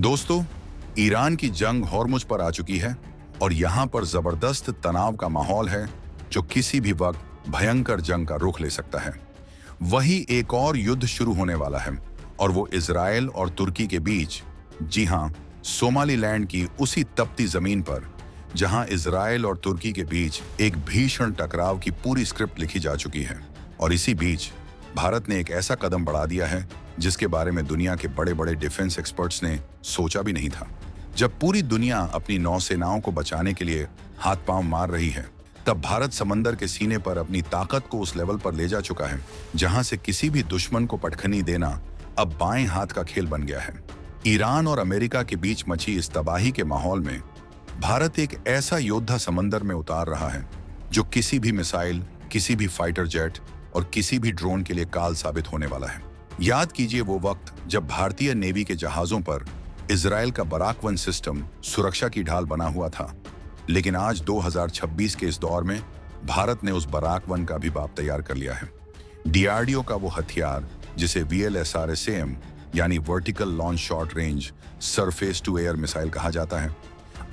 दोस्तों, ईरान की जंग हॉर्मुज पर आ चुकी है और यहां पर जबरदस्त तनाव का माहौल है जो किसी भी वक्त भयंकर जंग का रुख ले सकता है। वही एक और युद्ध शुरू होने वाला है और वो इजराइल और तुर्की के बीच। जी हां, सोमालीलैंड की उसी तपती जमीन पर जहां इजराइल और तुर्की के बीच एक भीषण टकराव की पूरी स्क्रिप्ट लिखी जा चुकी है। और इसी बीच भारत ने एक ऐसा कदम बढ़ा दिया है जिसके बारे में दुनिया के बड़े बड़े डिफेंस एक्सपर्ट्स ने सोचा भी नहीं था। जब पूरी दुनिया अपनी नौसेनाओं को बचाने के लिए हाथ पांव मार रही है, तब भारत समंदर के सीने पर अपनी ताकत को उस लेवल पर ले जा चुका है जहां से किसी भी दुश्मन को पटखनी देना अब बाएं हाथ का खेल बन गया है। ईरान और अमेरिका के बीच मची इस तबाही के माहौल में भारत एक ऐसा योद्धा समंदर में उतार रहा है जो किसी भी मिसाइल, किसी भी फाइटर जेट और किसी भी ड्रोन के लिए काल साबित होने वाला है। याद कीजिए वो वक्त जब भारतीय नेवी के जहाजों पर इजराइल का बराक 1 सिस्टम सुरक्षा की ढाल बना हुआ था, लेकिन आज 2026 के इस दौर में भारत ने उस बराक 1 का भी बाप तैयार कर लिया है। डीआरडीओ का वो हथियार जिसे VLSRSAM यानी vertical launch short range surface to air missile कहा जाता है,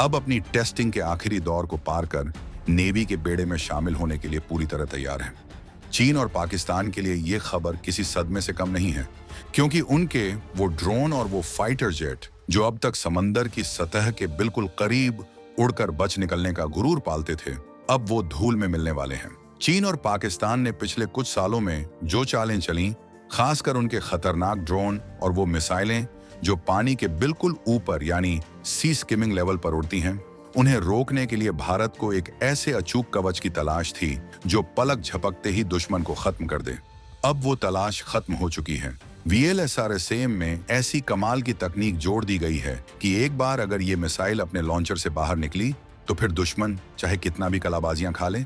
अब अपनी टेस्टिंग के आखिरी दौर को पार कर नेवी के बेड़े में शामिल होने के लिए पूरी तरह तैयार है। चीन और पाकिस्तान के लिए ये खबर किसी सदमे से कम नहीं है, क्योंकि उनके वो ड्रोन और वो फाइटर जेट जो अब तक समंदर की सतह के बिल्कुल करीब उड़कर बच निकलने का गुरूर पालते थे, अब वो धूल में मिलने वाले हैं। चीन और पाकिस्तान ने पिछले कुछ सालों में जो चालें चलीं, खासकर उनके खतरनाक ड्रोन और वो मिसाइलें जो पानी के बिल्कुल ऊपर यानी सी स्किमिंग लेवल पर उड़ती हैं, उन्हें रोकने के लिए भारत को एक ऐसे अचूक कवच की तलाश थी जो पलक झपकते ही दुश्मन को खत्म कर दे। अब वो तलाश खत्म हो चुकी है। VLSRSAM में ऐसी कमाल की तकनीक जोड़ दी गई है कि एक बार अगर ये मिसाइल अपने लॉन्चर से बाहर निकली तो फिर दुश्मन चाहे कितना भी कलाबाजियां खा ले,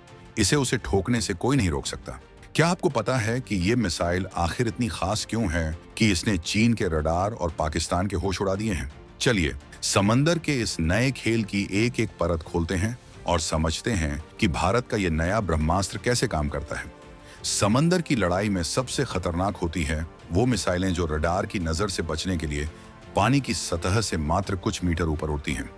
उसे ठोकने से कोई नहीं रोक सकता। क्या आपको पता है कि ये मिसाइल आखिर इतनी खास क्यों है कि इसने चीन के रडार और पाकिस्तान के होश उड़ा दिए हैं? चलिए समंदर के इस नए खेल की एक एक परत खोलते हैं और समझते हैं कि भारत का ये नया ब्रह्मास्त्र कैसे काम करता है। समंदर की लड़ाई में सबसे खतरनाक होती है वो मिसाइलें जो रडार की नजर से बचने के लिए पानी की सतह से मात्र कुछ मीटर ऊपर उड़ती हैं।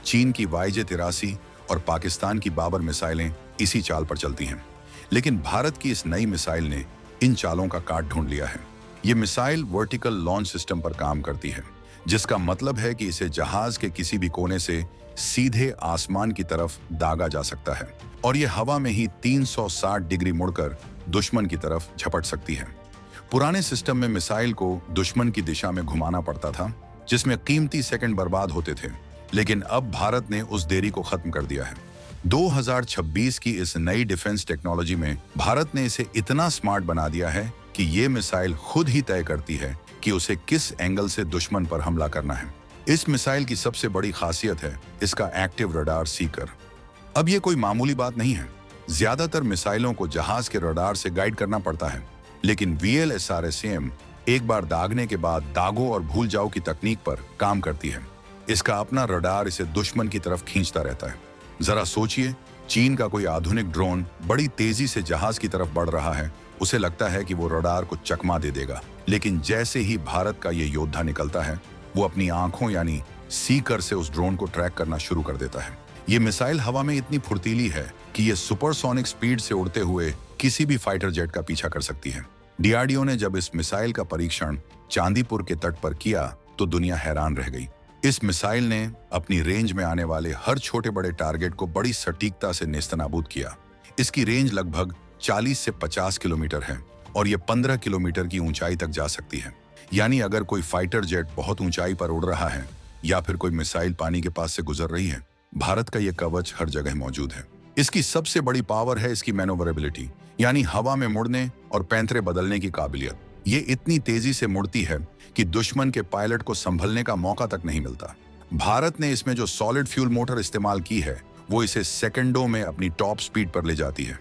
चीन की YJ-83 और पाकिस्तान की बाबर मिसाइलें इसी चाल पर चलती हैं, लेकिन भारत की इस नई मिसाइल ने इन चालों का काट ढूंढ लिया है। ये मिसाइल वर्टिकल लॉन्च सिस्टम पर काम करती है, जिसका मतलब है कि इसे जहाज के किसी भी कोने से सीधे आसमान की तरफ दागा जा सकता है और ये हवा में ही 360 डिग्री मुड़कर दुश्मन की तरफ झपट सकती है। पुराने सिस्टम में मिसाइल को दुश्मन की दिशा में घुमाना पड़ता था, जिसमें कीमती सेकंड बर्बाद होते थे, लेकिन अब भारत ने उस देरी को खत्म कर दिया है। 2026 की इस नई डिफेंस टेक्नोलॉजी में भारत ने इसे इतना स्मार्ट बना दिया है कि ये मिसाइल खुद ही तय करती है कि उसे किस एंगल से दुश्मन पर हमला करना है। इस मिसाइल की सबसे बड़ी खासियत है इसका एक्टिव रडार सीकर। अब ये कोई मामूली बात नहीं है। ज्यादातर मिसाइलों को जहाज के रडार से गाइड करना पड़ता है, लेकिन VLSRSAM एक बार दागने के बाद दागो और भूल जाओ की तकनीक पर काम करती है। इसका अपना रडार इसे दुश्मन की तरफ खींचता रहता है। जरा सोचिए, चीन का कोई आधुनिक ड्रोन बड़ी तेजी से जहाज की तरफ बढ़ रहा है, उसे लगता है कि वो रडार को चकमा दे देगा, लेकिन जैसे ही भारत का ये योद्धा निकलता है, वो अपनी आंखों यानी सीकर से उस ड्रोन को ट्रैक करना शुरू कर देता है। ये मिसाइल हवा में इतनी फुर्तीली है कि ये सुपरसोनिक स्पीड से उड़ते हुए किसी भी फाइटर जेट का पीछा कर सकती है। DRDO ने जब इस मिसाइल का परीक्षण चांदीपुर के तट पर किया तो दुनिया हैरान रह गई। इस मिसाइल ने अपनी रेंज में आने वाले हर छोटे बड़े टारगेट को बड़ी सटीकता से नेस्तनाबूद किया। इसकी रेंज लगभग 40 से 50 किलोमीटर है और ये 15 किलोमीटर की ऊंचाई तक जा सकती है। यानी अगर कोई फाइटर जेट बहुत ऊंचाई पर उड़ रहा है या फिर कोई मिसाइल पानी के पास से गुजर रही है, भारत का ये कवच हर जगह मौजूद है। इसकी सबसे बड़ी पावर है इसकी मैनोवरेबिलिटी, यानी हवा में मुड़ने और पैंतरे बदलने की काबिलियत। ये इतनी तेजी से मुड़ती है कि दुश्मन के पायलट को संभलने का मौका तक नहीं मिलता। भारत ने इसमें जो सॉलिड फ्यूल मोटर इस्तेमाल की है, वो इसे सेकंडों में अपनी टॉप स्पीड पर ले जाती है।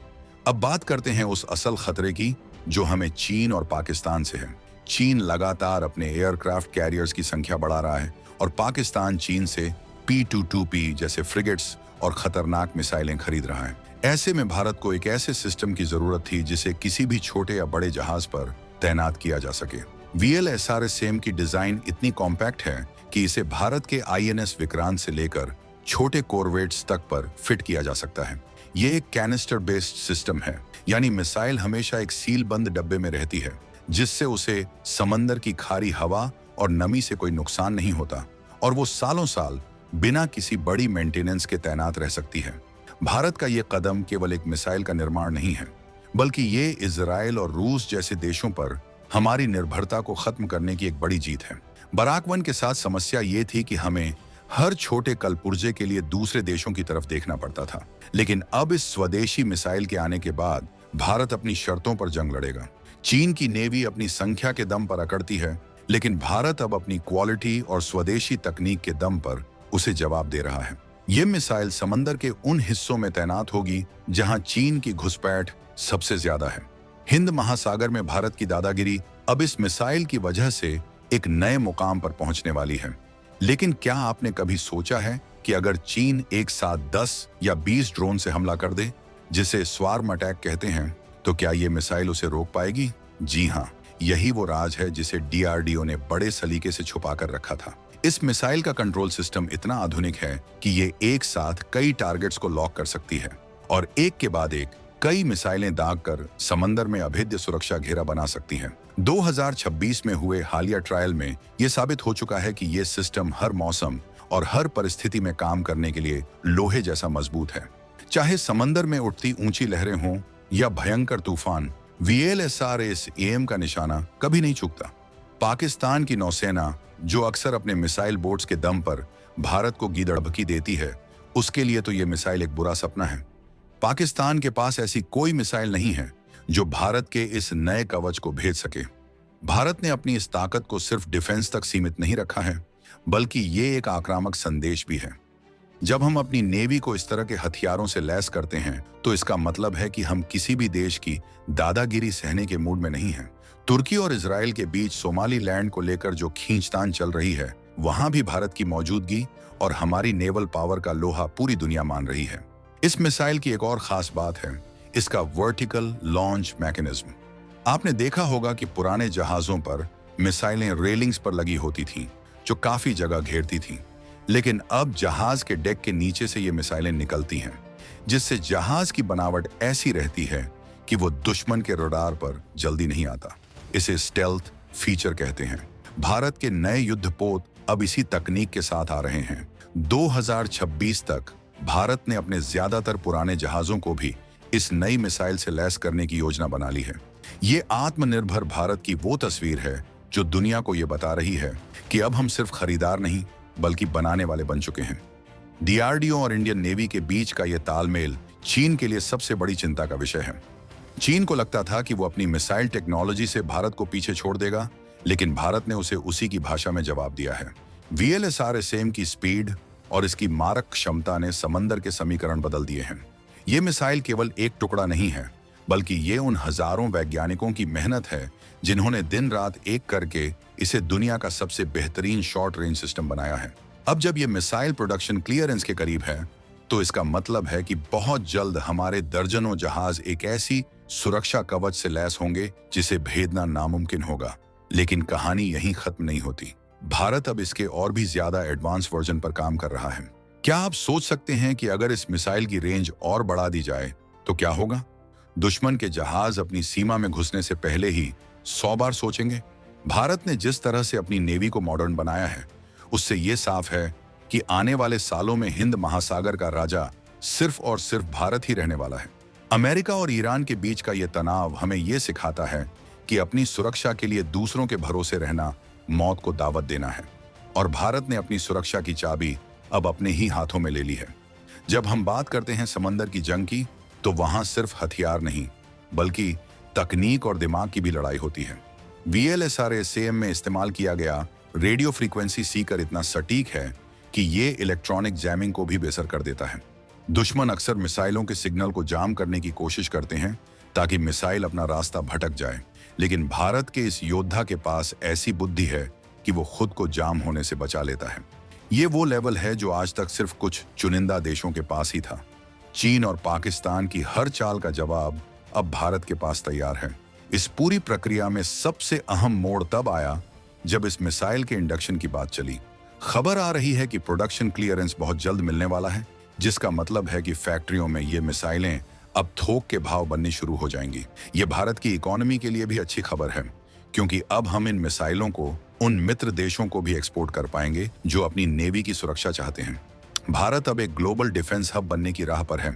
अब बात करते हैं उस असल खतरे की जो हमें चीन और पाकिस्तान से है। चीन लगातार अपने एयरक्राफ्ट कैरियर्स की संख्या बढ़ा रहा है और पाकिस्तान चीन से P-22P जैसे फ्रिगेट्स और खतरनाक मिसाइलें खरीद रहा है। ऐसे में भारत को एक ऐसे सिस्टम की जरूरत थी जिसे किसी भी छोटे या बड़े जहाज पर तैनात किया जा सके। VLSRSAM की डिजाइन इतनी कॉम्पैक्ट है कि इसे भारत के INS विक्रांत से लेकर छोटे कॉरवेट्स तक पर फिट किया जा सकता है। ये एक कैनिस्टर बेस्ड सिस्टम है, यानी मिसाइल हमेशा एक सील बंद डब्बे में रहती है, जिससे उसे समंदर की खारी हवा और नमी से कोई नुकसान नहीं होता और वो सालों साल बिना किसी बड़ी मेंटेनेंस के तैनात रह सकती है। भारत का ये कदम केवल एक मिसाइल का निर्माण नहीं है, बल्कि ये इजराइल और रूस जैसे देशों पर हमारी निर्भरता को खत्म करने की एक बड़ी जीत है। बराक 1 के साथ समस्या ये थी कि हमें हर छोटे कलपुर्जे के लिए दूसरे देशों की तरफ देखना पड़ता था, लेकिन अब इस स्वदेशी मिसाइल के आने के बाद भारत अपनी शर्तों पर जंग लड़ेगा। चीन की नेवी अपनी संख्या के दम पर अकड़ती है, लेकिन भारत अब अपनी क्वालिटी और स्वदेशी तकनीक के दम पर उसे जवाब दे रहा है। ये मिसाइल समंदर के उन हिस्सों में तैनात होगी जहां चीन की घुसपैठ सबसे ज्यादा है। हिंद महासागर में भारत की दादागिरी अब इस मिसाइल की वजह से एक नए मुकाम पर पहुंचने वाली है। लेकिन क्या आपने कभी सोचा है कि अगर चीन एक साथ 10 या 20 ड्रोन से हमला कर दे, जिसे स्वार्म अटैक कहते हैं, तो क्या ये मिसाइल उसे रोक पाएगी? जी हाँ, यही वो राज है जिसे DRDO ने बड़े सलीके से छुपा कर रखा था। इस मिसाइल का कंट्रोल सिस्टम इतना आधुनिक है कि ये एक साथ कई टारगेट्स को लॉक कर सकती है और एक के बाद एक कई मिसाइलें दाग कर समंदर में अभेद्य सुरक्षा घेरा बना सकती हैं। 2026 में हुए हालिया ट्रायल में यह साबित हो चुका है कि यह सिस्टम हर मौसम और हर परिस्थिति में काम करने के लिए लोहे जैसा मजबूत है। चाहे समंदर में उठती ऊंची लहरें हों या भयंकर तूफान, VLSRSAM का निशाना कभी नहीं चूकता। पाकिस्तान की नौसेना, जो अक्सर अपने मिसाइल बोट्स के दम पर भारत को गीदड़बकी देती है, उसके लिए तो ये मिसाइल एक बुरा सपना है। पाकिस्तान के पास ऐसी कोई मिसाइल नहीं है जो भारत के इस नए कवच को भेद सके। भारत ने अपनी इस ताकत को सिर्फ डिफेंस तक सीमित नहीं रखा है, बल्कि ये एक आक्रामक संदेश भी है। जब हम अपनी नेवी को इस तरह के हथियारों से लैस करते हैं, तो इसका मतलब है कि हम किसी भी देश की दादागिरी सहने के मूड में नहीं हैं। तुर्की और इजराइल के बीच सोमालीलैंड को लेकर जो खींचतान चल रही है, वहां भी भारत की मौजूदगी और हमारी नेवल पावर का लोहा पूरी दुनिया मान रही है। इस मिसाइल की एक और खास बात है इसका वर्टिकल लॉन्च मैकेनिज्म। आपने देखा होगा कि पुराने जहाजों पर मिसाइलें रेलिंग्स पर लगी होती थीं, जो काफी जगह घेरती थीं, लेकिन अब जहाज के डेक के नीचे से ये मिसाइलें निकलती हैं, जिससे जहाज की बनावट ऐसी रहती है कि वो दुश्मन के रडार पर जल्दी नहीं आता। इसे स्टेल्थ फीचर कहते हैं। भारत के नए युद्धपोत अब इसी तकनीक के साथ आ रहे हैं। 2026 तक भारत ने अपने ज्यादातर पुराने जहाजों को भी इस नई मिसाइल से लैस करने की योजना बना ली है। ये आत्मनिर्भर भारत की वो तस्वीर है जो दुनिया को ये बता रही है कि अब हम सिर्फ खरीदार नहीं, बल्कि बनाने वाले बन चुके हैं। DRDO और इंडियन नेवी के बीच का यह तालमेल चीन के लिए सबसे बड़ी चिंता का विषय है। चीन को लगता था कि वो अपनी मिसाइल टेक्नोलॉजी से भारत को पीछे छोड़ देगा, लेकिन भारत ने उसे उसी की भाषा में जवाब दिया है। VLSRSAM की स्पीड और इसकी मारक क्षमता ने समंदर के समीकरण बदल दिए हैं। ये मिसाइल केवल एक टुकड़ा नहीं है, बल्कि ये उन हजारों वैज्ञानिकों की मेहनत है जिन्होंने दिन रात एक करके इसे दुनिया का सबसे बेहतरीन शॉर्ट रेंज सिस्टम बनाया है। अब जब ये मिसाइल प्रोडक्शन क्लियरेंस के करीब है, तो इसका मतलब है कि बहुत जल्द हमारे दर्जनों जहाज एक ऐसी सुरक्षा कवच से लैस होंगे जिसे भेदना नामुमकिन होगा। लेकिन कहानी यहीं खत्म नहीं होती। भारत अब इसके और भी ज्यादा एडवांस वर्जन पर काम कर रहा है। क्या आप सोच सकते हैं कि अगर इस मिसाइल की रेंज और बढ़ा दी जाए तो क्या होगा? दुश्मन के जहाज अपनी सीमा में घुसने से पहले ही 100 बार सोचेंगे। भारत ने जिस तरह से अपनी नेवी को मॉडर्न बनाया है, उससे ये साफ है कि आने वाले सालों में हिंद महासागर का राजा सिर्फ और सिर्फ भारत ही रहने वाला है। अमेरिका और ईरान के बीच का यह तनाव हमें यह सिखाता है कि अपनी सुरक्षा के लिए दूसरों के भरोसे रहना मौत को दावत देना है, और भारत ने अपनी सुरक्षा की चाबी अब अपने ही हाथों में ले ली है। जब हम बात करते हैं समंदर की जंग की, तो वहां सिर्फ हथियार नहीं, बल्कि तकनीक और दिमाग की भी लड़ाई होती है। VLSRSAM में इस्तेमाल किया गया रेडियो फ्रीक्वेंसी सीकर इतना सटीक है कि ये इलेक्ट्रॉनिक जैमिंग को भी बेअसर कर देता है। दुश्मन अक्सर मिसाइलों के सिग्नल को जाम करने की कोशिश करते हैं ताकि मिसाइल अपना रास्ता भटक जाए, लेकिन भारत के इस योद्धा के पास ऐसी बुद्धि है कि वो खुद को जाम होने से बचा लेता है। ये वो लेवल है जो आज तक सिर्फ कुछ चुनिंदा देशों के पास ही था। चीन और पाकिस्तान की हर चाल का जवाब अब भारत के पास तैयार है। इस पूरी प्रक्रिया में सबसे अहम मोड़ तब आया जब इस मिसाइल के इंडक्शन की बात चली। खबर आ रही है कि प्रोडक्शन क्लियरेंस बहुत जल्द मिलने वाला है, जिसका मतलब है कि फैक्ट्रियों में ये मिसाइलें अब थोक के भाव बननी शुरू हो जाएंगी। ये भारत की इकोनॉमी के लिए भी अच्छी खबर है, क्योंकि अब हम इन मिसाइलों को उन मित्र देशों को भी एक्सपोर्ट कर पाएंगे जो अपनी नेवी की सुरक्षा चाहते हैं। भारत अब एक ग्लोबल डिफेंस हब बनने की राह पर है,